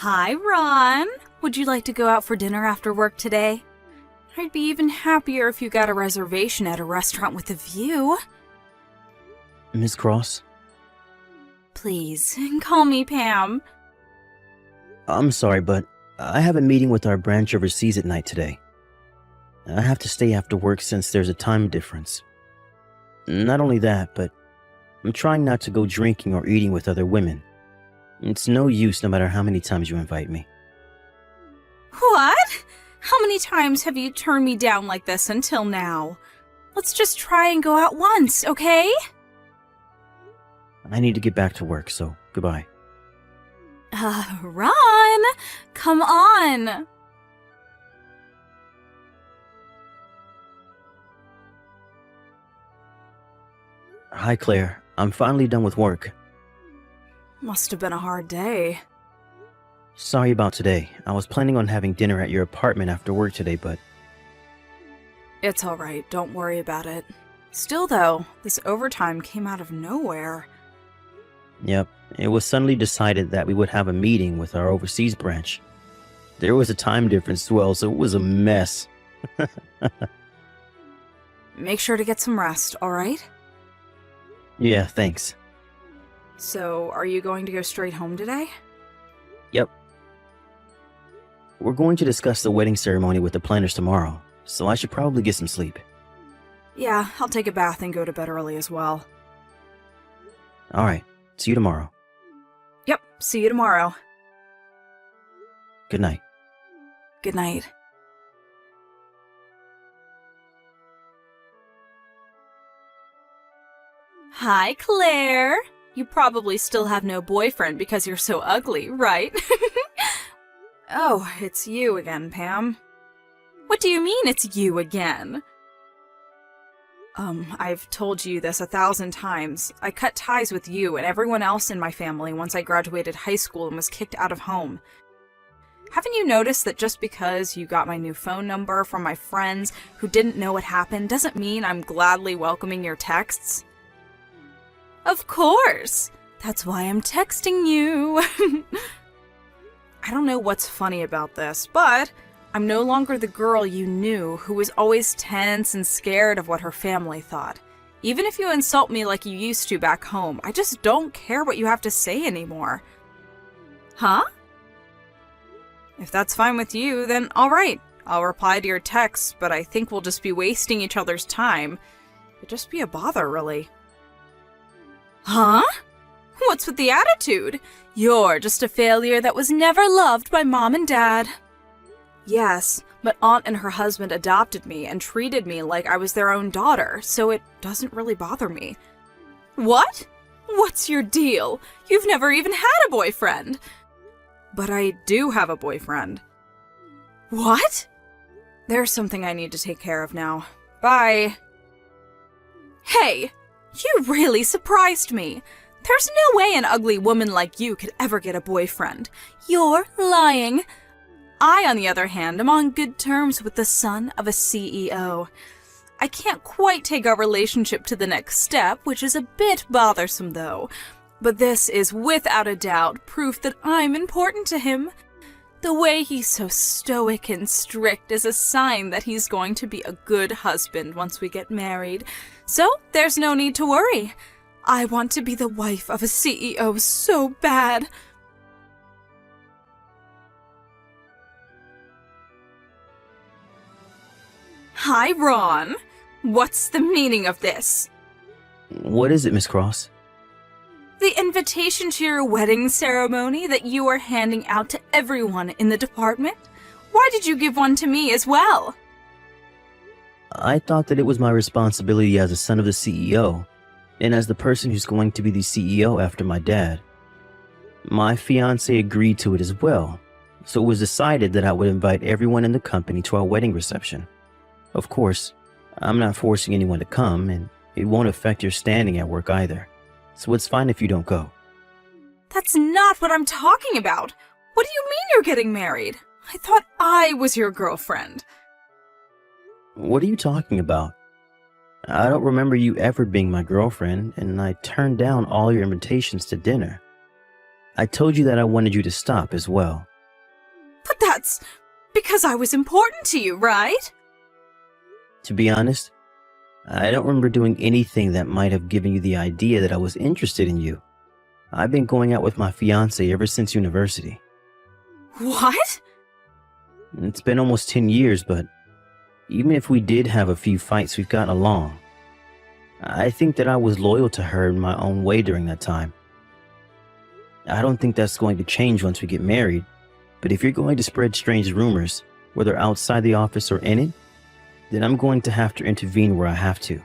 Hi, Ron. Would you like to go out for dinner after work today? I'd be even happier if you got a reservation at a restaurant with a view. Miss Cross? Please, call me Pam. I'm sorry, but I have a meeting with our branch overseas at night today. I have to stay after work since there's a time difference. Not only that, but I'm trying not to go drinking or eating with other women. It's no use no matter how many times you invite me. What? How many times have you turned me down like this until now? Let's just try and go out once, okay? I need to get back to work, so goodbye. Ron! Come on! Hi, Claire. I'm finally done with work. Must have been a hard day. Sorry about today. I was planning on having dinner at your apartment after work today, but... It's alright, don't worry about it. Still though, this overtime came out of nowhere. Yep, it was suddenly decided that we would have a meeting with our overseas branch. There was a time difference as well, so it was a mess. Make sure to get some rest, alright? Yeah, thanks. So, are you going to go straight home today? Yep. We're going to discuss the wedding ceremony with the planners tomorrow, so I should probably get some sleep. Yeah, I'll take a bath and go to bed early as well. Alright, see you tomorrow. Yep, see you tomorrow. Good night. Good night. Hi, Claire. You probably still have no boyfriend because you're so ugly, right? Oh, it's you again, Pam. What do you mean it's you again? I've told you this 1,000 times. I cut ties with you and everyone else in my family once I graduated high school and was kicked out of home. Haven't you noticed that just because you got my new phone number from my friends who didn't know what happened doesn't mean I'm gladly welcoming your texts? Of course! That's why I'm texting you. I don't know what's funny about this, but I'm no longer the girl you knew who was always tense and scared of what her family thought. Even if you insult me like you used to back home, I just don't care what you have to say anymore. Huh? If that's fine with you, then alright. I'll reply to your texts, but I think we'll just be wasting each other's time. It'd just be a bother, really. Huh? What's with the attitude? You're just a failure that was never loved by Mom and Dad. Yes, but Aunt and her husband adopted me and treated me like I was their own daughter, so it doesn't really bother me. What? What's your deal? You've never even had a boyfriend. But I do have a boyfriend. What? There's something I need to take care of now. Bye. Hey! You really surprised me. There's no way an ugly woman like you could ever get a boyfriend. You're lying. I, on the other hand, am on good terms with the son of a CEO. I can't quite take our relationship to the next step, which is a bit bothersome though. But this is without a doubt proof that I'm important to him. The way he's so stoic and strict is a sign that he's going to be a good husband once we get married. So there's no need to worry. I want to be the wife of a CEO so bad. Hi, Ron. What's the meaning of this? What is it, Miss Cross? The invitation to your wedding ceremony that you are handing out to everyone in the department? Why did you give one to me as well? I thought that it was my responsibility as a son of the CEO, and as the person who's going to be the CEO after my dad. My fiancé agreed to it as well, so it was decided that I would invite everyone in the company to our wedding reception. Of course, I'm not forcing anyone to come, and it won't affect your standing at work either. So it's fine if you don't go. That's not what I'm talking about. What do you mean you're getting married? I thought I was your girlfriend. What are you talking about? I don't remember you ever being my girlfriend, and I turned down all your invitations to dinner. I told you that I wanted you to stop as well, That's because I was important to you, right? To be honest, I don't remember doing anything that might have given you the idea that I was interested in you. I've been going out with my fiancé ever since university. What? It's been almost 10 years, but even if we did have a few fights, we've gotten along. I think that I was loyal to her in my own way during that time. I don't think that's going to change once we get married, but if you're going to spread strange rumors, whether outside the office or in it, then I'm going to have to intervene where I have to.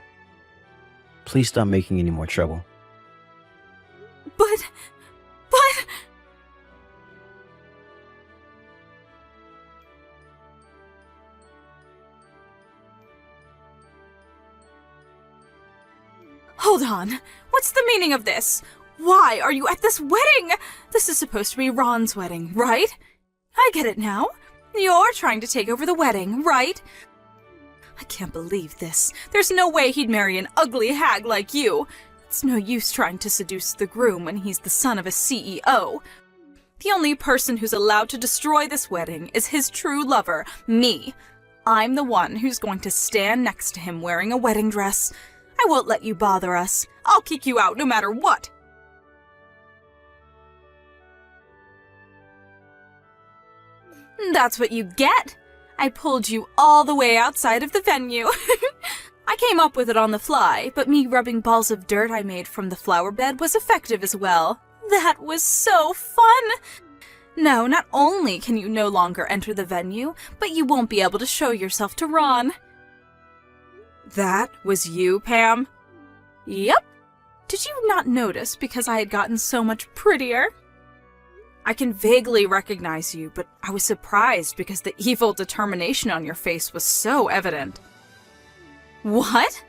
Please stop making any more trouble. But... Hold on. What's the meaning of this? Why are you at this wedding? This is supposed to be Ron's wedding, right? I get it now. You're trying to take over the wedding, right? I can't believe this. There's no way he'd marry an ugly hag like you. It's no use trying to seduce the groom when he's the son of a CEO. The only person who's allowed to destroy this wedding is his true lover, me. I'm the one who's going to stand next to him wearing a wedding dress. I won't let you bother us. I'll kick you out no matter what. That's what you get. I pulled you all the way outside of the venue. I came up with it on the fly, but me rubbing balls of dirt I made from the flower bed was effective as well. That was so fun! No, not only can you no longer enter the venue, but you won't be able to show yourself to Ron. That was you, Pam? Yep. Did you not notice because I had gotten so much prettier? I can vaguely recognize you, but I was surprised because the evil determination on your face was so evident. What?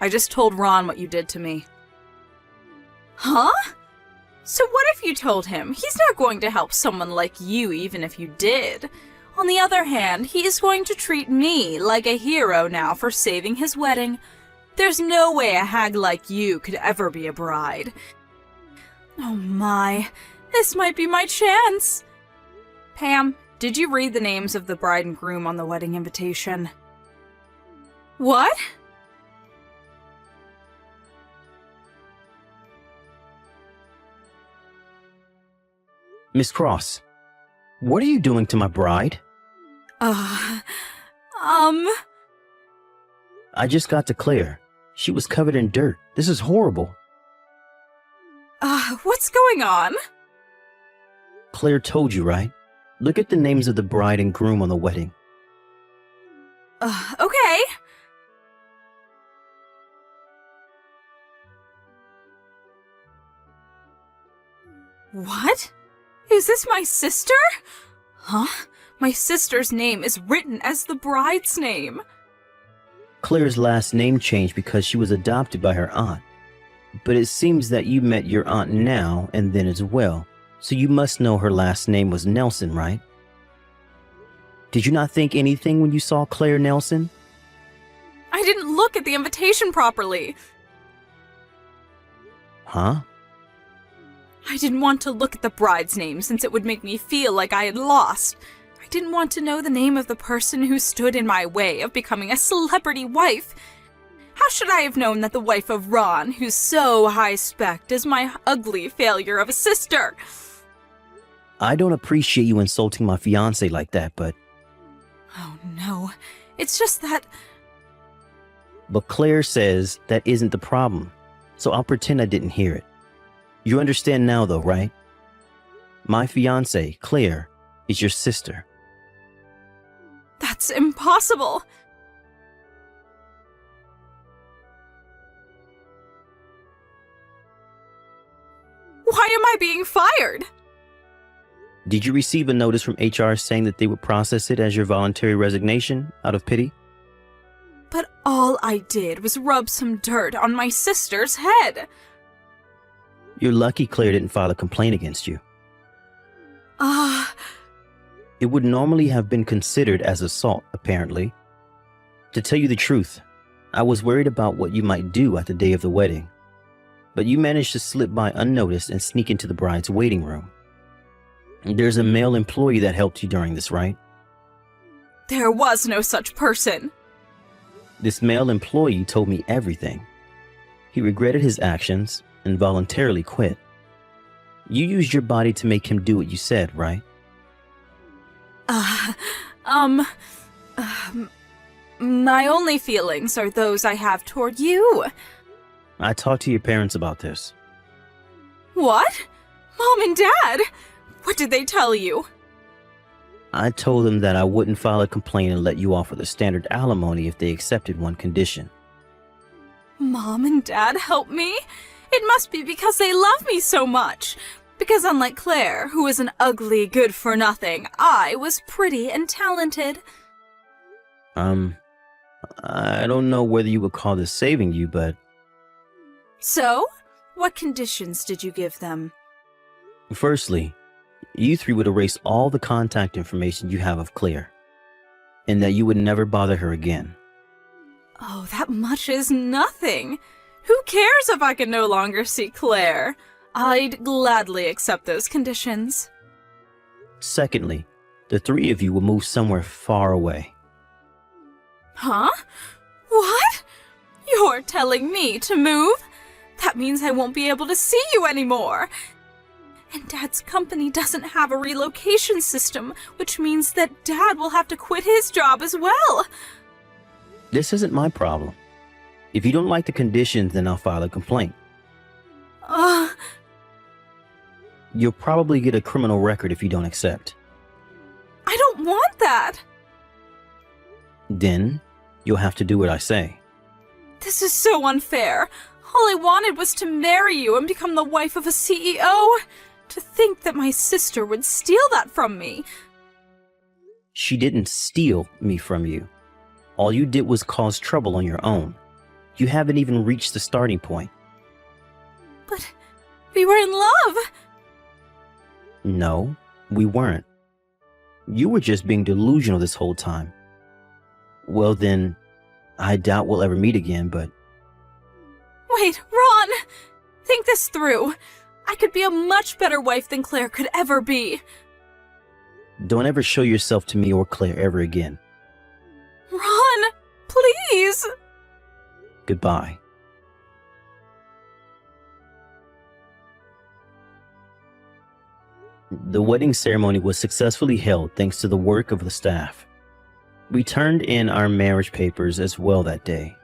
I just told Ron what you did to me. Huh? So what if you told him? He's not going to help someone like you even if you did. On the other hand, he is going to treat me like a hero now for saving his wedding. There's no way a hag like you could ever be a bride. Oh my, this might be my chance. Pam, did you read the names of the bride and groom on the wedding invitation? What? Miss Cross, what are you doing to my bride? I just got to Claire. She was covered in dirt. This is horrible. What's going on? Claire told you, right? Look at the names of the bride and groom on the wedding. Okay. What? Is this my sister? Huh? My sister's name is written as the bride's name. Claire's last name changed because she was adopted by her aunt. But it seems that you met your aunt now and then as well, so you must know her last name was Nelson, right? Did you not think anything when you saw Claire Nelson? I didn't look at the invitation properly. Huh? I didn't want to look at the bride's name since it would make me feel like I had lost. I didn't want to know the name of the person who stood in my way of becoming a celebrity wife. How should I have known that the wife of Ron, who's so high-spec'd, is my ugly failure of a sister? I don't appreciate you insulting my fiancé like that, but... Oh no, it's just that... But Claire says that isn't the problem, so I'll pretend I didn't hear it. You understand now though, right? My fiancé, Claire, is your sister. That's impossible. Why am I being fired? Did you receive a notice from HR saying that they would process it as your voluntary resignation out of pity? But all I did was rub some dirt on my sister's head. You're lucky Claire didn't file a complaint against you. It would normally have been considered as assault, apparently. To tell you the truth, I was worried about what you might do at the day of the wedding. But you managed to slip by unnoticed and sneak into the bride's waiting room. There's a male employee that helped you during this, right? There was no such person. This male employee told me everything. He regretted his actions and voluntarily quit. You used your body to make him do what you said, right? My only feelings are those I have toward you. I talked to your parents about this. What? Mom and Dad? What did they tell you? I told them that I wouldn't file a complaint and let you off with a standard alimony if they accepted one condition. Mom and Dad help me? It must be because they love me so much. Because unlike Claire, who is an ugly good-for-nothing, I was pretty and talented. I don't know whether you would call this saving you, but... So? What conditions did you give them? Firstly, you three would erase all the contact information you have of Claire, and that you would never bother her again. Oh, that much is nothing. Who cares if I can no longer see Claire? I'd gladly accept those conditions. Secondly, the three of you will move somewhere far away. Huh? What? You're telling me to move? That means I won't be able to see you anymore. And Dad's company doesn't have a relocation system, which means that Dad will have to quit his job as well. This isn't my problem. If you don't like the conditions, then I'll file a complaint. You'll probably get a criminal record if you don't accept. I don't want that. Then, you'll have to do what I say. This is so unfair. All I wanted was to marry you and become the wife of a CEO. To think that my sister would steal that from me. She didn't steal me from you. All you did was cause trouble on your own. You haven't even reached the starting point. But we were in love. No, we weren't. You were just being delusional this whole time. Well then, I doubt we'll ever meet again, but... Wait, Ron! Think this through. I could be a much better wife than Claire could ever be. Don't ever show yourself to me or Claire ever again. Ron, please! Goodbye. The wedding ceremony was successfully held thanks to the work of the staff. We turned in our marriage papers as well that day.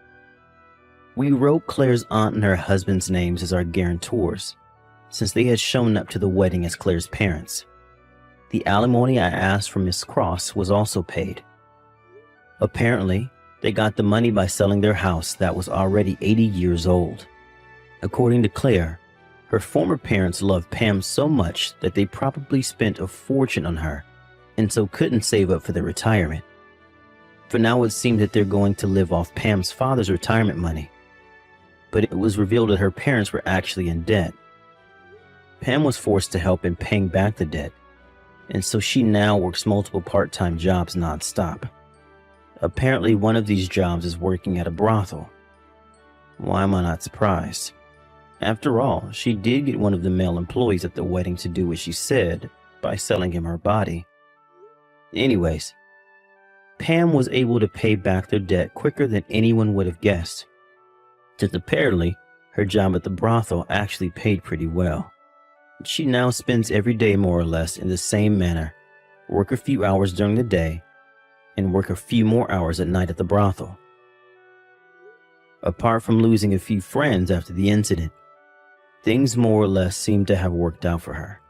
We wrote Claire's aunt and her husband's names as our guarantors, since they had shown up to the wedding as Claire's parents. The alimony I asked from Miss Cross was also paid. Apparently, they got the money by selling their house that was already 80 years old. According to Claire, her former parents loved Pam so much that they probably spent a fortune on her, and so couldn't save up for their retirement. For now it seemed that they're going to live off Pam's father's retirement money. But it was revealed that her parents were actually in debt. Pam was forced to help in paying back the debt, and so she now works multiple part-time jobs non-stop. Apparently one of these jobs is working at a brothel. Why am I not surprised? After all, she did get one of the male employees at the wedding to do what she said by selling him her body. Anyways, Pam was able to pay back their debt quicker than anyone would have guessed, since apparently her job at the brothel actually paid pretty well. She now spends every day more or less in the same manner, work a few hours during the day, and work a few more hours at night at the brothel. Apart from losing a few friends after the incident, things more or less seem to have worked out for her.